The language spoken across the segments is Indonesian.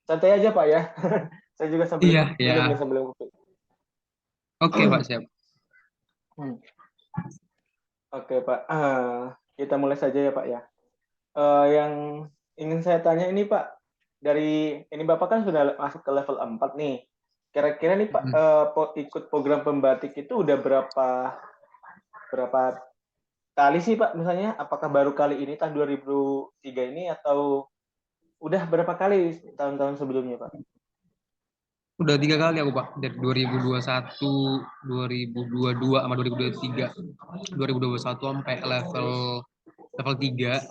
Santai aja Pak ya. Saya juga sambil Iya, ngopi ya. minum nih sambil ngopi. Oke, Pak, siap. Hmm. Oke Pak. Kita mulai saja ya Pak ya. Yang ingin saya tanya ini Pak, dari ini Bapak kan sudah masuk ke level 4 nih. Kira-kira nih Pak, Mm. ikut program pembatik itu udah berapa berapa kali sih Pak misalnya? Apakah baru kali ini tahun 2003 ini atau udah berapa kali tahun-tahun sebelumnya Pak? Udah 3 kali aku, Pak. Dari 2021, 2022, sama 2023. 2021 sampai level level 3.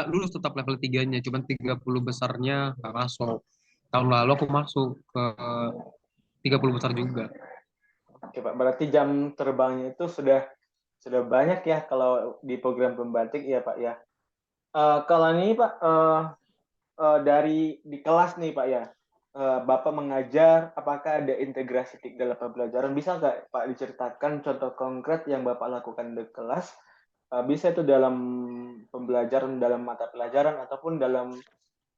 Lulus tetap level 3-nya, cuman 30 besarnya nggak masuk. Tahun lalu aku masuk ke 30 besar juga. Oke Pak, berarti jam terbangnya itu sudah banyak ya kalau di program pembatik ya Pak ya. Kalau ini Pak, dari di kelas nih Pak ya, Bapak mengajar, apakah ada integrasi TIK dalam pembelajaran? Bisa nggak Pak diceritakan contoh konkret yang Bapak lakukan di kelas? Bisa itu dalam pembelajaran, dalam mata pelajaran, ataupun dalam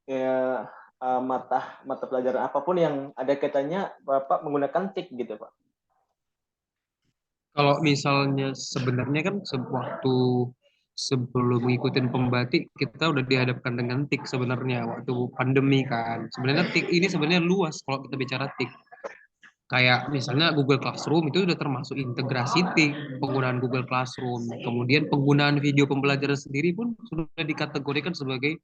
ya, mata mata pelajaran apapun yang ada kaitannya Bapak menggunakan TIK gitu Pak. Kalau misalnya sebenarnya kan waktu sebelum ngikutin pembatik kita udah dihadapkan dengan TIK sebenarnya waktu pandemi kan. Sebenarnya TIK ini sebenarnya luas kalau kita bicara TIK. Kayak misalnya Google Classroom itu udah termasuk integrasi TIK, penggunaan Google Classroom. Kemudian penggunaan video pembelajaran sendiri pun sudah dikategorikan sebagai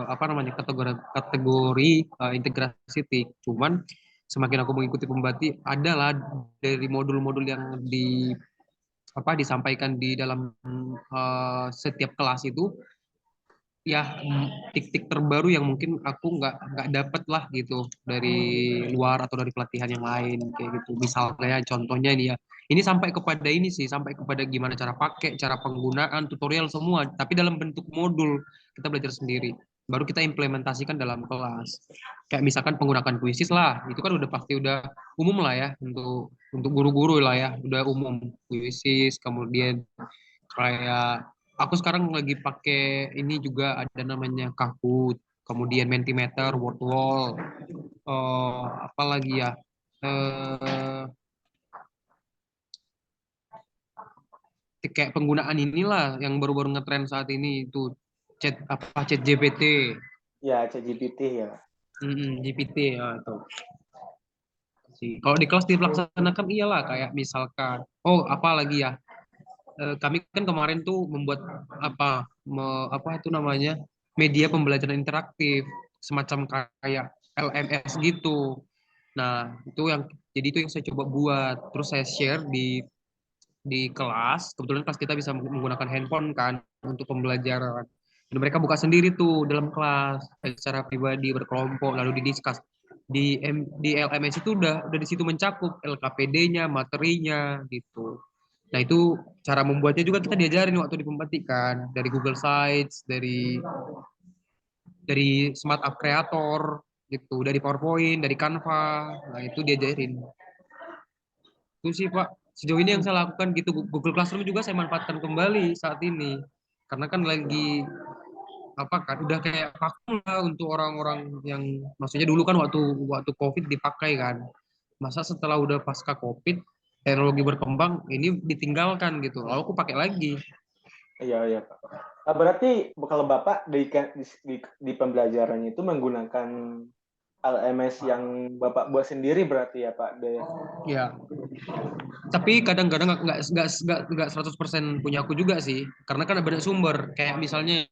apa namanya kategori kategori integrasi TIK. Cuman semakin aku mengikuti pembati adalah dari modul-modul yang disampaikan di dalam setiap kelas itu ya tik-tik terbaru yang mungkin aku nggak dapet lah gitu dari luar atau dari pelatihan yang lain kayak gitu. Misalnya contohnya nih ya, ini sampai kepada ini sih, sampai kepada gimana cara pakai, cara penggunaan, tutorial semua, tapi dalam bentuk modul kita belajar sendiri. Baru kita implementasikan dalam kelas. Kayak misalkan penggunaan kuisis lah, itu kan udah pasti udah umum lah ya untuk guru-guru lah ya, udah umum kuisis, kemudian kayak aku sekarang lagi pakai ini juga ada namanya Kahoot, kemudian Mentimeter, Wordwall, apa lagi ya? Eh, Kayak penggunaan inilah yang baru-baru ngetren saat ini itu chat GPT, Ya, ChatGPT ya. GPT ya itu sih. Kalau di kelas dilaksanakan iyalah kayak misalkan, oh apa lagi ya? Kami kan kemarin tuh membuat apa itu namanya media pembelajaran interaktif semacam kayak LMS gitu. Nah, jadi itu yang saya coba buat. Terus saya share di kelas. Kebetulan kelas kita bisa menggunakan handphone kan untuk pembelajaran. Dan mereka buka sendiri tuh dalam kelas secara pribadi berkelompok lalu didiskus. Di LMS itu udah di situ mencakup LKPD-nya, materinya gitu. Nah, itu cara membuatnya juga kita diajarin waktu di Pemetik kan, dari Google Sites, dari Smart App Creator gitu, dari PowerPoint, dari Canva. Nah, itu diajarin. Itu sih, Pak. Sejauh ini yang saya lakukan gitu. Google Classroom juga saya manfaatkan kembali saat ini. Karena kan lagi apa kan udah kayak vakum lah untuk orang-orang yang maksudnya dulu kan waktu waktu COVID dipakai kan. Masa setelah udah pasca COVID teknologi berkembang ini ditinggalkan gitu. Lalu aku pakai lagi. Iya, iya, Pak. Berarti kalau Bapak di pembelajarannya itu menggunakan LMS yang Bapak buat sendiri berarti ya, Pak? Ya, tapi kadang-kadang nggak 100% punya aku juga sih, karena kan ada banyak sumber. Kayak misalnya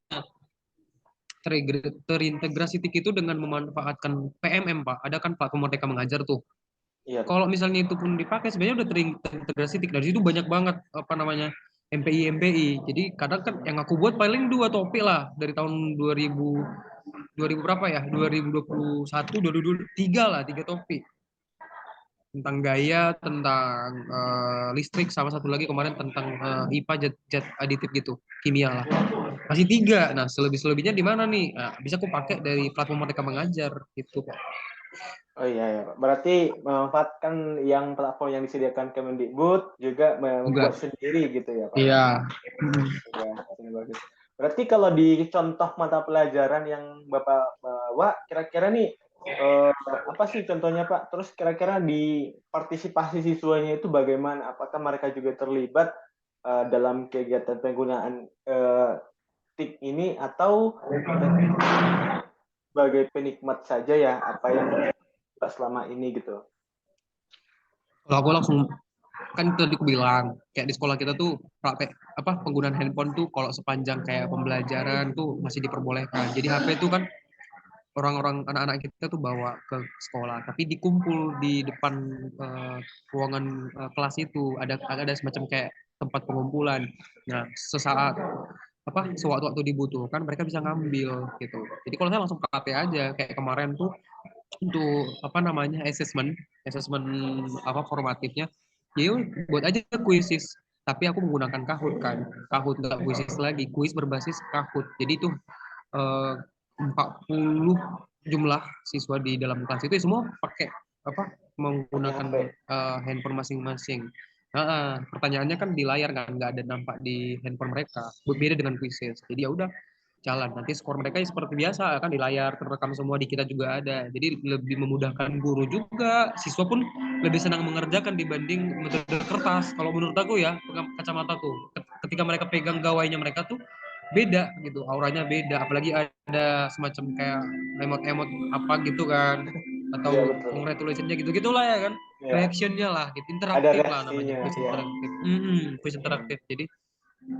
terintegrasi TIK itu dengan memanfaatkan PMM, Pak. Ada kan platform Merdeka Mengajar tuh. Iya, Kalau betul. misalnya itu pun dipakai, sebenarnya udah terintegrasi TIK. Dari situ banyak banget apa namanya MPI. Jadi kadang kan yang aku buat paling 2 topik lah dari tahun 2000 berapa ya? 2021, 2023 lah, 3 topik tentang gaya, tentang listrik, sama satu lagi kemarin tentang IPA jet aditif gitu, kimia lah. Masih 3. Nah, selebihnya di mana nih? Nah, bisa aku pakai dari platform mereka mengajar gitu, Pak. Oh iya, ya, Pak. Berarti memanfaatkan yang platform yang disediakan Kemendikbud juga membuat Enggak. sendiri gitu ya, Pak ya? Iya. Ya, ini bagus. Berarti kalau di contoh mata pelajaran yang Bapak bawa, kira-kira nih apa sih contohnya Pak? Terus kira-kira di partisipasi siswanya itu bagaimana? Apakah mereka juga terlibat dalam kegiatan penggunaan TIK ini atau sebagai penikmat saja ya apa yang selama ini gitu? Kalau aku langsung, kan tadi aku bilang kayak di sekolah kita tuh praktek apa penggunaan handphone tuh kalau sepanjang kayak pembelajaran tuh masih diperbolehkan. Jadi HP tuh kan orang-orang anak-anak kita tuh bawa ke sekolah, tapi dikumpul di depan ruangan kelas itu ada semacam kayak tempat pengumpulan. Nah, sesaat apa sewaktu-waktu dibutuhkan mereka bisa ngambil gitu. Jadi kalau saya langsung KP aja kayak kemarin tuh untuk apa namanya assessment apa formatifnya, ya buat aja kuisis, tapi aku menggunakan Kahoot kan, Kahoot nggak kuisis lagi, kuis berbasis Kahoot. Jadi itu eh, 40 jumlah siswa di dalam kelas itu semua pakai apa Pakai menggunakan HP. handphone masing-masing. Nah, pertanyaannya kan di layar kan nggak ada nampak di handphone mereka, beda dengan kuisis. Jadi ya udah jalan, nanti skor mereka seperti biasa kan di layar terekam semua, di kita juga ada, jadi lebih memudahkan guru juga, siswa pun lebih senang mengerjakan dibanding metode kertas. Kalau menurut aku ya, kacamata tuh ketika mereka pegang gawainya mereka tuh beda gitu, auranya beda, apalagi ada semacam kayak emot-emot apa gitu kan, Iya atau betul. congratulationnya gitu gitulah ya kan, Ya, reactionnya lah gitu, ada interaktif lah namanya, reaksinya quiz ya. interaktif. Quiz interaktif, jadi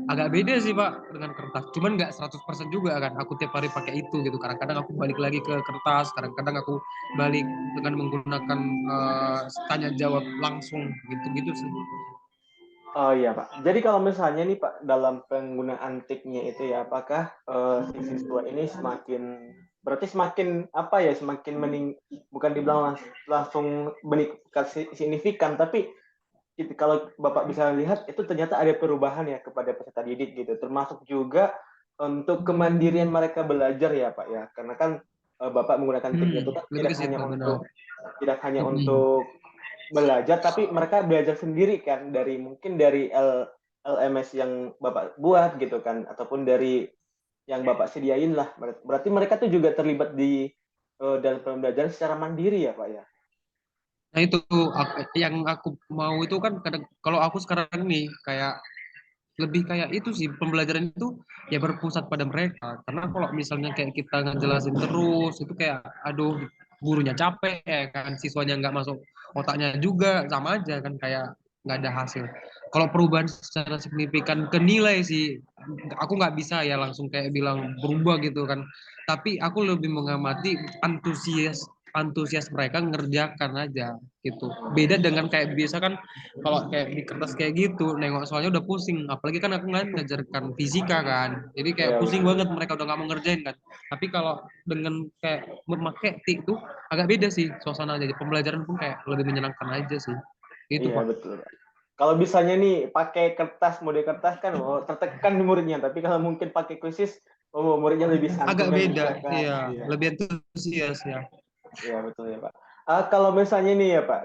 agak beda sih Pak dengan kertas, cuman nggak 100% juga kan aku tiap hari pakai itu gitu, kadang-kadang aku balik lagi ke kertas, kadang-kadang aku balik dengan menggunakan tanya jawab langsung gitu-gitu sih. Oh iya Pak. Jadi kalau misalnya nih Pak dalam penggunaan TIK-nya itu ya, apakah si siswa ini berarti semakin apa ya, semakin bukan dibilang langsung meningkat signifikan, tapi kalau Bapak bisa lihat itu ternyata ada perubahan ya kepada peserta didik gitu, termasuk juga untuk kemandirian mereka belajar ya Pak ya, karena kan Bapak menggunakan TIK itu kan Lebih ke situ benar. tidak hanya Hmm. untuk belajar, tapi mereka belajar sendiri kan dari mungkin dari LMS yang Bapak buat gitu kan, ataupun dari yang Bapak sediain lah. Berarti mereka tuh juga terlibat di dalam pembelajaran secara mandiri ya Pak ya. Nah itu yang aku mau itu kan kadang kalau aku sekarang nih kayak lebih kayak itu sih, pembelajaran itu ya berpusat pada mereka, karena kalau misalnya kayak kita ngejelasin terus itu kayak aduh, gurunya capek ya kan, siswanya nggak masuk otaknya juga, sama aja kan kayak nggak ada hasil. Kalau perubahan secara signifikan ke nilai sih aku nggak bisa ya langsung kayak bilang berubah gitu kan, tapi aku lebih mengamati antusias antusias mereka ngerjakan aja gitu. Beda dengan kayak biasa kan, kalau kayak di kertas kayak gitu nengok soalnya udah pusing, apalagi kan aku ngajarkan fisika kan, jadi kayak Iya pusing betul. banget mereka udah nggak mau ngerjain kan. Tapi kalau dengan kayak memakai tik tuh agak beda sih suasana, jadi pembelajaran pun kayak lebih menyenangkan aja sih itu Iya Pak. betul. Kalau misalnya nih pakai kertas, mode kertas kan tertekan di muridnya, tapi kalau mungkin pakai kuisis, muridnya lebih Agak santunan beda, juga kan. iya, Iya. lebih antusias ya. Iya betul ya Pak. Kalau misalnya nih ya Pak,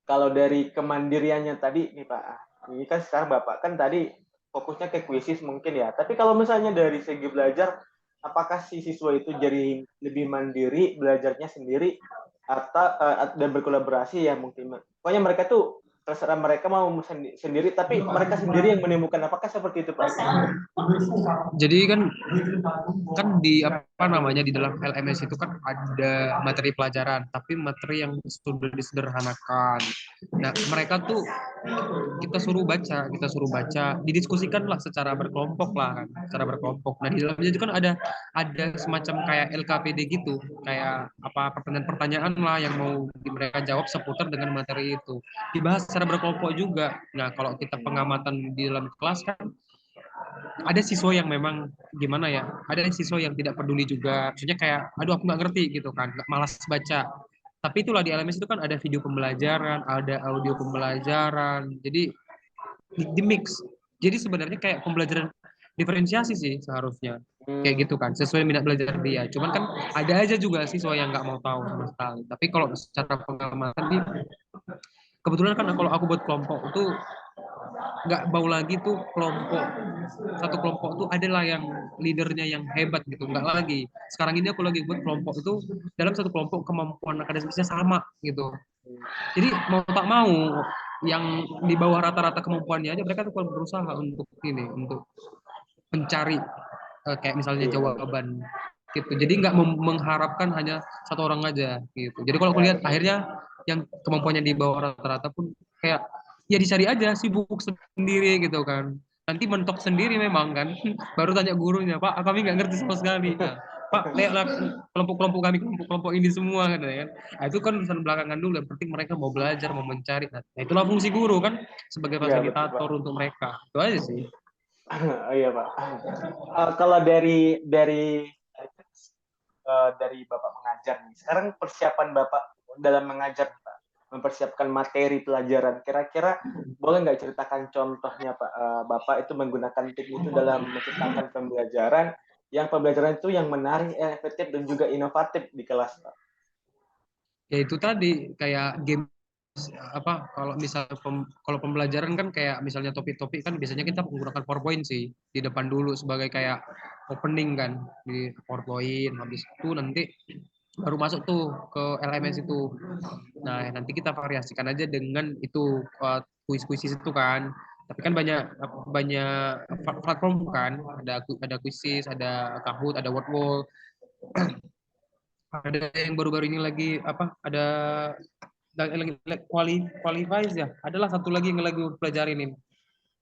kalau dari kemandiriannya tadi nih Pak, ini kan sekarang Bapak kan tadi fokusnya ke kuisis mungkin ya. Tapi kalau misalnya dari segi belajar, apakah si siswa itu jadi lebih mandiri, belajarnya sendiri, atau dan berkolaborasi ya mungkin. Pokoknya mereka tuh terserah mereka mau sendiri, tapi mereka sendiri yang menemukan. Apakah seperti itu Pak? Jadi kan di apa namanya di dalam LMS itu kan ada materi pelajaran, tapi materi yang sudah disederhanakan. Nah, mereka tuh kita suruh baca, didiskusikan lah secara berkelompok lah kan, secara berkelompok. Nah, di dalamnya itu kan ada semacam kayak LKPD gitu, kayak apa pertanyaan-pertanyaan lah yang mau mereka jawab seputar dengan materi itu. Dibahas secara berkelompok juga. Nah, kalau kita pengamatan di dalam kelas kan ada siswa yang memang gimana ya, ada siswa yang tidak peduli juga, maksudnya kayak aduh aku nggak ngerti gitu kan, nggak, malas baca. Tapi itulah di LMS itu kan ada video pembelajaran, ada audio pembelajaran, jadi di mix, jadi sebenarnya kayak pembelajaran diferensiasi sih seharusnya, Hmm, kayak gitu kan, sesuai minat belajar dia. Cuman kan ada aja juga siswa yang nggak mau tahu sama sekali. Tapi kalau secara pengamatan nih, kebetulan kan kalau aku buat kelompok itu nggak bau lagi tuh satu kelompok tuh adalah yang leadernya yang hebat gitu, nggak lagi. Sekarang ini aku lagi buat kelompok itu, dalam satu kelompok kemampuan akademisnya sama gitu. Jadi mau tak mau yang di bawah rata-rata kemampuannya aja mereka tuh berusaha untuk mencari kayak misalnya Iya, betul. jawaban gitu. Jadi nggak mengharapkan hanya satu orang aja gitu. Jadi kalau aku Ya, lihat betul. akhirnya yang kemampuannya di bawah rata-rata pun kayak ya dicari aja sibuk sendiri gitu kan. Nanti mentok sendiri memang kan. Baru tanya gurunya, Pak, kami nggak ngerti sama sekali. Nah, Pak, lihatlah kelompok-kelompok kami, kelompok-kelompok ini semua kan. Nah, itu kan urusan belakangan dulu. Yang penting mereka mau belajar, mau mencari. Nah, itulah fungsi guru kan sebagai Iya, betul, Pak. fasilitator untuk mereka. Itu aja sih. Oh, iya, Pak. Kalau dari Bapak mengajar nih. Sekarang persiapan Bapak dalam mengajar, Pak, mempersiapkan materi pelajaran. Kira-kira boleh nggak ceritakan contohnya, Pak? Bapak itu menggunakan teknik itu dalam menciptakan pembelajaran itu yang menarik, efektif dan juga inovatif di kelas, Pak. Ya itu tadi kayak game apa kalau pembelajaran kan kayak misalnya topik-topik kan biasanya kita menggunakan PowerPoint sih di depan dulu sebagai kayak opening kan di PowerPoint, habis itu nanti baru masuk tuh ke LMS itu. Nah nanti kita variasikan aja dengan itu kuis-kuis itu kan, tapi kan banyak banyak platform kan, ada Quizizz, ada Kahoot, ada Wordwall, ada yang baru-baru ini lagi apa, ada lagi qualifies ya, adalah satu lagi yang lagi pelajarin ini.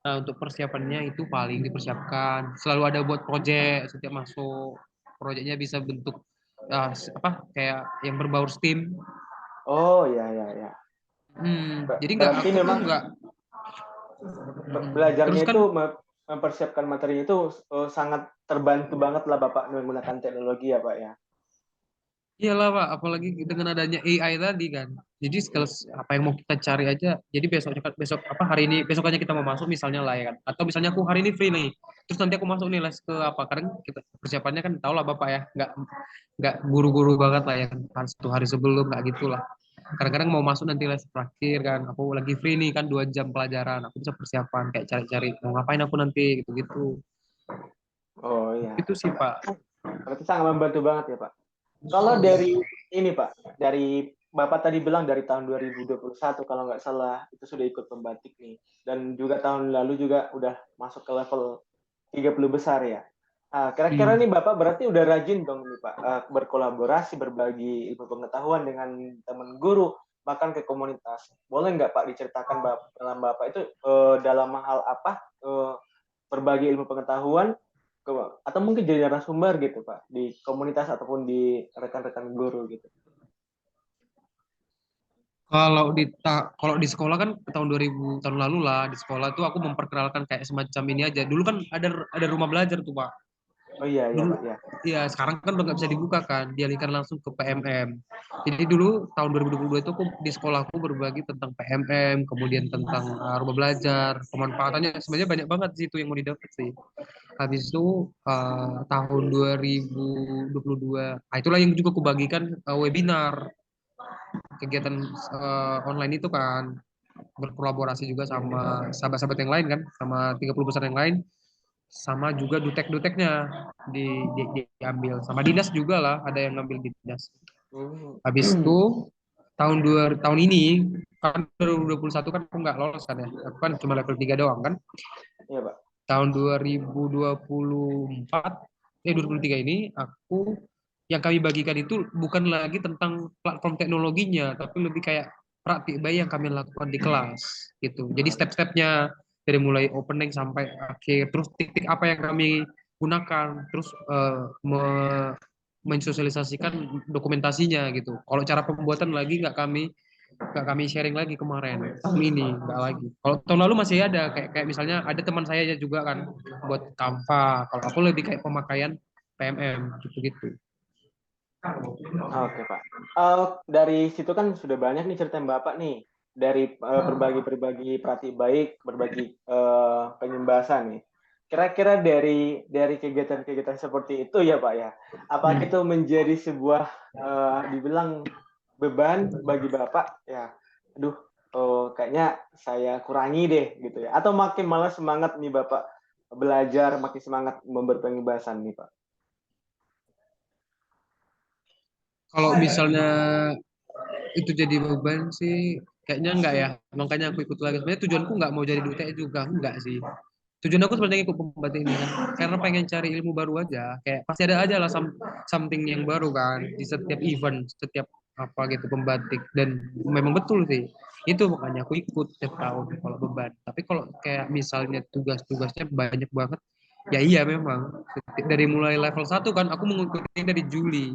Nah untuk persiapannya itu paling dipersiapkan selalu ada buat project setiap masuk, projectnya bisa bentuk apa kayak yang berbaur STEAM. Oh, ya, ya, ya. Jadi nggak, Berarti aku tuh memang nggak. Terus belajarnya kan itu mempersiapkan materi itu sangat terbantu banget lah Bapak menggunakan teknologi ya Pak ya. iyalah Pak, apalagi dengan adanya AI tadi kan. Jadi skills apa yang mau kita cari aja. Jadi besok apa hari ini besokannya kita mau masuk misalnya lah ya kan. Atau misalnya aku hari ini free nih. Terus nanti aku masuk nih les ke apa? Kadang kita persiapannya kan tau lah Bapak ya, nggak buru-buru banget lah ya kan. Harus 1 hari sebelum nggak gitulah. Kadang-kadang mau masuk nanti les terakhir kan. Aku lagi free nih kan 2 jam pelajaran. Aku bisa persiapan kayak cari-cari mau ngapain aku nanti gitu-gitu. Oh iya. Itu sih Pak. Berarti sangat membantu banget ya Pak. Kalau dari ini Pak, dari Bapak tadi bilang dari tahun 2021 kalau nggak salah itu sudah ikut pembatik nih. Dan juga tahun lalu juga udah masuk ke level 30 besar ya. Kira-kira Hmm. nih Bapak berarti udah rajin dong nih Pak, berkolaborasi, berbagi ilmu pengetahuan dengan teman guru, bahkan ke komunitas. Boleh nggak Pak diceritakan Bapak itu dalam hal apa berbagi ilmu pengetahuan atau mungkin jadi narasumber gitu Pak di komunitas ataupun di rekan-rekan guru gitu. Kalau di sekolah kan tahun 2000 tahun lalu lah di sekolah tuh aku memperkenalkan kayak semacam ini aja. Dulu kan ada rumah belajar tuh Pak. Oh iya iya Dulu Pak ya. ya sekarang kan udah nggak bisa dibuka kan, dialihkan langsung ke PMM. Jadi dulu tahun 2022 itu aku di sekolahku berbagi tentang PMM, kemudian tentang rumah belajar, pemanfaatannya sebenarnya banyak banget sih itu yang mau didapat sih. Habis itu tahun 2022, nah itulah yang juga aku bagikan webinar kegiatan online itu kan, berkolaborasi juga sama sahabat-sahabat yang lain kan, sama 30 besar yang lain, sama juga dutek-duteknya diambil sama dinas juga lah, ada yang ngambil di dinas. Hmm. Habis itu tahun ini kan 2021 kan aku nggak lolos kan ya, aku kan cuma level 3 doang kan. Iya Pak. Tahun 2024 2023 ini aku yang kami bagikan itu bukan lagi tentang platform teknologinya, tapi lebih kayak praktik bayi yang kami lakukan di kelas gitu. Jadi step-stepnya dari mulai opening sampai akhir, terus titik apa yang kami gunakan, terus mensosialisasikan dokumentasinya gitu. Kalau cara pembuatan lagi nggak kami sharing lagi kemarin, tahun ini nggak lagi. Kalau tahun lalu masih ada kayak kayak misalnya ada teman saya juga kan buat Canva. Kalau aku lebih kayak pemakaian PMM gitu-gitu. Oke Pak. Dari situ kan sudah banyak nih cerita Bapak nih dari berbagi praktik baik, berbagi penyembasan nih. Kira-kira dari kegiatan-kegiatan seperti itu ya Pak ya, apakah itu menjadi sebuah dibilang beban bagi Bapak ya? Aduh, oh kayaknya saya kurangi deh gitu ya. Atau makin malah semangat nih Bapak belajar, makin semangat memberi pengibasan nih Pak. Kalau misalnya itu jadi beban sih, kayaknya enggak ya. Makanya aku ikut lagi. Sebenarnya tujuanku nggak mau jadi DUT juga, enggak sih. Tujuan aku sebenarnya ikut pembatik ini kan, karena pengen cari ilmu baru aja. Kayak pasti ada aja lah something yang baru kan di setiap event, setiap apa gitu pembatik. Dan memang betul sih. Itu makanya aku ikut setiap tahun kalau beban. Tapi kalau kayak misalnya tugas-tugasnya banyak banget, ya iya memang. Dari mulai level 1 kan, aku mengikuti dari Juli.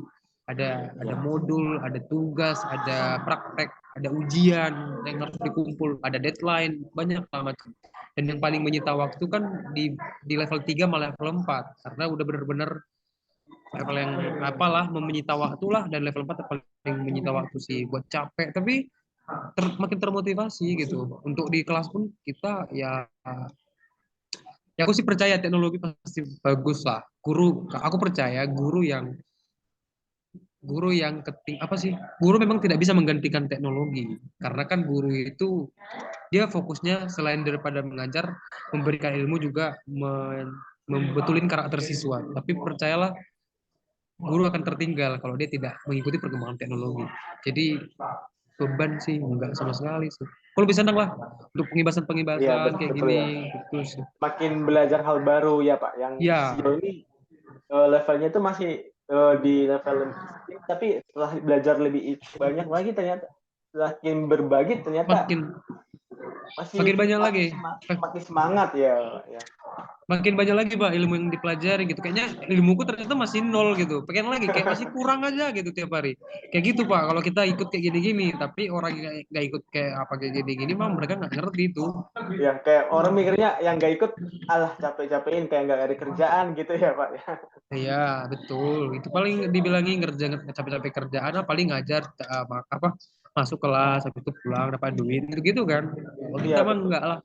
Ada Ya, modul, ada tugas, ada praktek, ada ujian yang harus dikumpul, ada deadline, banyak lah macam. Dan yang paling menyita waktu kan di level 3 sama level 4 karena udah bener-bener level yang apalah menyita waktu lah, dan level 4 paling menyita waktu sih buat capek, tapi makin termotivasi gitu. Untuk di kelas pun kita ya aku sih percaya teknologi pasti bagus lah. Aku percaya guru yang apa sih, guru memang tidak bisa menggantikan teknologi karena kan guru itu dia fokusnya selain daripada mengajar, memberikan ilmu juga membetulin karakter siswa. Tapi percayalah, guru akan tertinggal kalau dia tidak mengikuti perkembangan teknologi. Jadi beban sih enggak sama sekali sih. Kalau bisa senang lah untuk iya pengibasan kayak betul ya. gini gitu sih. Makin belajar hal baru ya Pak, yang Ya, sejauh ini levelnya itu masih di level ini, tapi setelah belajar lebih banyak lagi ternyata semakin berbagi ternyata makin masih makin banyak lagi. semakin semangat ya, ya. Makin banyak lagi Pak ilmu yang dipelajari gitu, kayaknya ilmuku ternyata masih nol gitu, pengen lagi kayak masih kurang aja gitu tiap hari kayak gitu Pak. Kalau kita ikut kayak gini-gini tapi orang yang nggak ikut kayak apa kayak gini-gini mah mereka nggak ngerti itu. Ya kayak orang mikirnya yang nggak ikut alah capek-capekin kayak nggak ada kerjaan gitu ya Pak ya. Iya betul, itu paling dibilangin kerja capek-capek kerjaan apa paling ngajar apa masuk kelas habis itu pulang dapat duit gitu gitu kan. Kalau kita Iya mah betul. enggak lah.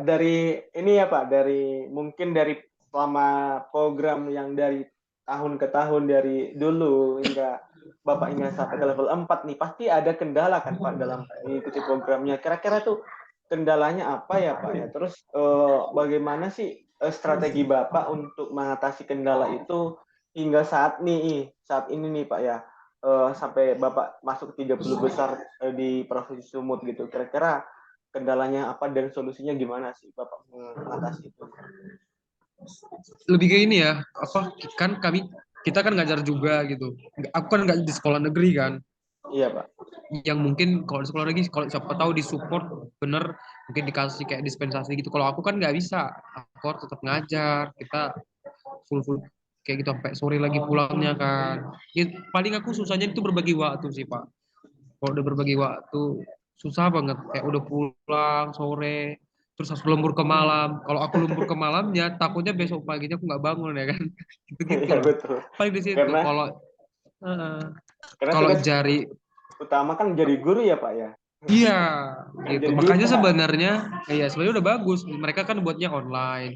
Dari ini ya Pak, dari mungkin dari selama program yang dari tahun ke tahun dari dulu hingga Bapak hingga sampai ke level 4 nih, pasti ada kendala kan Pak dalam mengikuti programnya. Kira-kira tuh kendalanya apa ya Pak ya? Terus bagaimana sih strategi Bapak untuk mengatasi kendala itu hingga saat ini nih Pak ya, sampai Bapak masuk 30 besar di Provinsi Sumut gitu. Kira-kira kendalanya apa dan solusinya gimana sih Bapak mengatasi itu? Lebih ke ini ya, apa kan kita kan ngajar juga gitu. Aku kan nggak di sekolah negeri kan, Iya Pak. yang mungkin kalau di sekolah lagi kalau siapa tahu disupport bener mungkin dikasih kayak dispensasi gitu. Kalau aku kan nggak bisa, aku harus tetap ngajar, kita full full kayak gitu sampai sore lagi pulangnya kan. Ya, paling aku susahnya itu berbagi waktu sih Pak. Kalau udah berbagi waktu susah banget, kayak udah pulang sore terus harus lembur ke malam. Kalau aku lembur ke malamnya takutnya besok paginya aku nggak bangun ya kan. Gitu Iya gitulah betul. paling di situ. Karena Kalau uh, karena kalau tugas jari. utama kan jadi guru ya Pak ya. Iya, Yang gitu. jadi guru Makanya kita sebenarnya, ya sebenarnya udah bagus. Mereka kan buatnya online,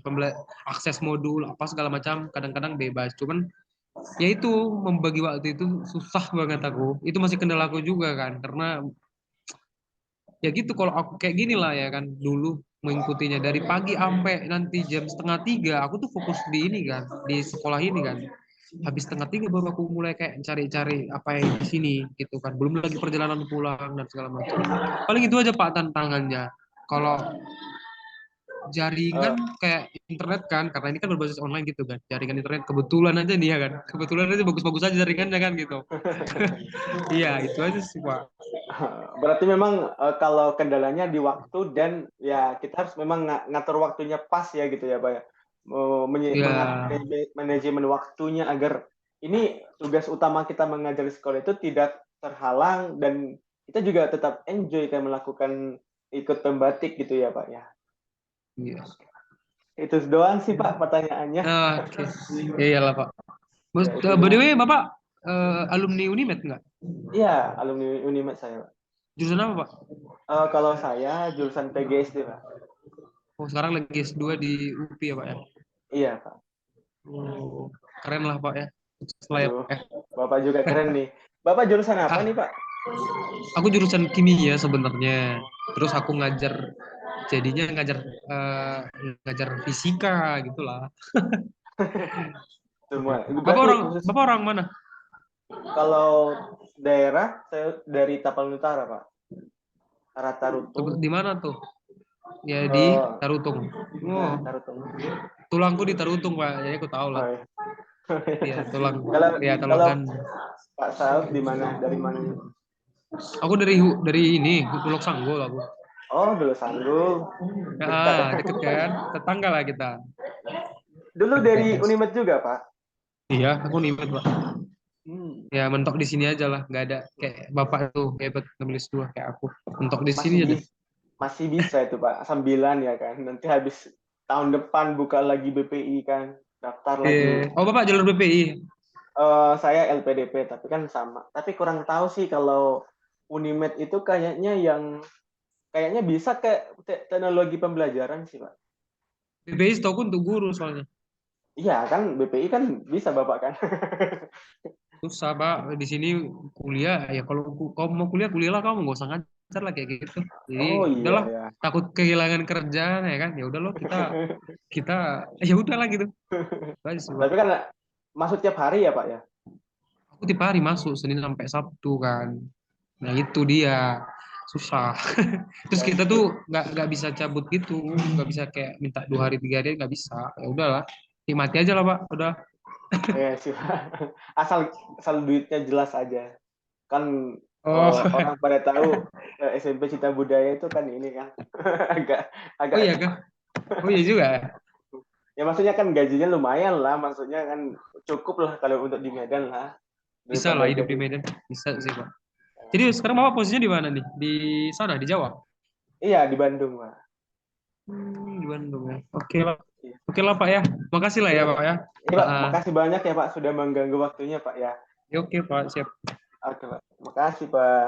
akses modul apa segala macam, kadang-kadang bebas. Cuman ya itu membagi waktu itu susah banget aku. Itu masih kendala aku juga kan, karena ya gitu. Kalau aku kayak gini lah ya kan, dulu mengikutinya dari pagi sampai nanti jam setengah 3, aku tuh fokus di ini kan, di sekolah ini kan. Habis setengah 3 baru aku mulai kayak cari-cari apa yang di sini gitu kan. Belum lagi perjalanan pulang dan segala macam. Paling itu aja Pak tantangannya. Kalau jaringan eh, kayak internet kan, karena ini kan berbasis online gitu kan. Jaringan internet kebetulan aja nih ya kan. Kebetulan aja bagus-bagus aja jaringannya kan gitu. Iya, itu aja sih Pak. berarti memang kalau kendalanya di waktu dan ya kita harus memang ngatur waktunya pas ya gitu ya Pak ya. Mengatur Ya, manajemen waktunya agar ini tugas utama kita mengajar di sekolah itu tidak terhalang dan kita juga tetap enjoy kan melakukan ikut pembatik gitu ya Pak ya. iya. Itu doang sih Pak pertanyaannya. Oke. Ya iyalah Pak. Ya itu By the doang. way, Bapak alumni Unimed nggak? Iya, alumni Unimed saya Pak. Jurusan apa Pak? Kalau saya jurusan PGSD Pak. Oh, sekarang lagi S2 di UPI ya Pak ya? Iya Pak. Oh, keren lah Pak ya. Sukses lah ya Aduh, Pak ya. Bapak juga keren nih. Bapak jurusan apa Ah, nih Pak? aku jurusan kimia sebenarnya. Terus aku jadinya eh, ngajar fisika gitulah. Semua. Bapak Berarti orang khusus Bapak orang mana? kalau daerah saya dari Tapanuli Utara, Pak. Arah Tarutung. Di mana tuh? Ya di Eh, Tarutung. nah, Oh, Tarutung. tulangku di Tarutung, Pak. Jadi aku tahu Oh, lah. iya. Iya, tulang. Kalau Ya, tulang kalau kan. Pak Saud di mana? Dari mana? Aku dari ini, Tulok Sanggol aku. Oh, dulu Sanggul. Dekat ya. Ah, deket kan? Tetangga lah kita. Dulu dari Dekat. Unimed juga, Pak. Iya, aku nimet, Pak. Hmm. Ya, mentok di sini aja lah. Nggak ada kayak bapak tuh hebat nulis dua kayak aku. Mentok di sini Masih aja. bisa masih bisa itu, Pak. Sambilan ya kan. Nanti habis tahun depan buka lagi BPI kan. Daftar lagi. Oh, bapak jalur BPI. Saya LPDP, tapi kan sama. Tapi kurang tahu sih kalau Unimed itu kayaknya bisa kayak teknologi pembelajaran sih, Pak. BPI setahu untuk guru soalnya. Iya kan, BPI kan bisa Bapak kan. Susah, Pak. Di sini kuliah, ya kalau kamu mau kuliah, kuliahlah kamu. Nggak usah ngajar lah kayak gitu. Jadi, Oh iya udahlah. ya. Takut kehilangan kerjaan ya kan. Ya udah loh, kita ya udahlah gitu. Aja sih, Pak. Tapi kan masuk tiap hari ya, Pak ya. Aku tiap hari masuk Senin sampai Sabtu kan. Nah itu dia susah. Terus Ya, kita tuh nggak bisa cabut gitu, nggak bisa kayak minta 2 hari 3 hari nggak bisa. Ya udahlah, nikmati aja lah Pak. Udah. ya sih, Pak. Asal asal duitnya jelas aja. Kan Oh, orang pada tahu SMP Cita Budaya itu kan ini kan agak oh agak iya kah? Oh iya juga. ya maksudnya kan gajinya lumayan lah, maksudnya kan cukup lah kalau untuk di Medan lah Bisa lah daripada hidup di jadi. Medan. Bisa sih Pak. Jadi sekarang Bapak posisinya di mana nih? Di sana, di Jawa? Iya di Bandung, Pak. Di Bandung ya. Oke lah. Iya. Oke lah Pak ya. Makasih lah Iya, ya Pak. Pak ya. Iya, Ah, Pak. ah. Makasih banyak ya, Pak, sudah mengganggu waktunya, Pak ya. Ya, oke Pak, siap. Oke, Pak. Makasih, Pak.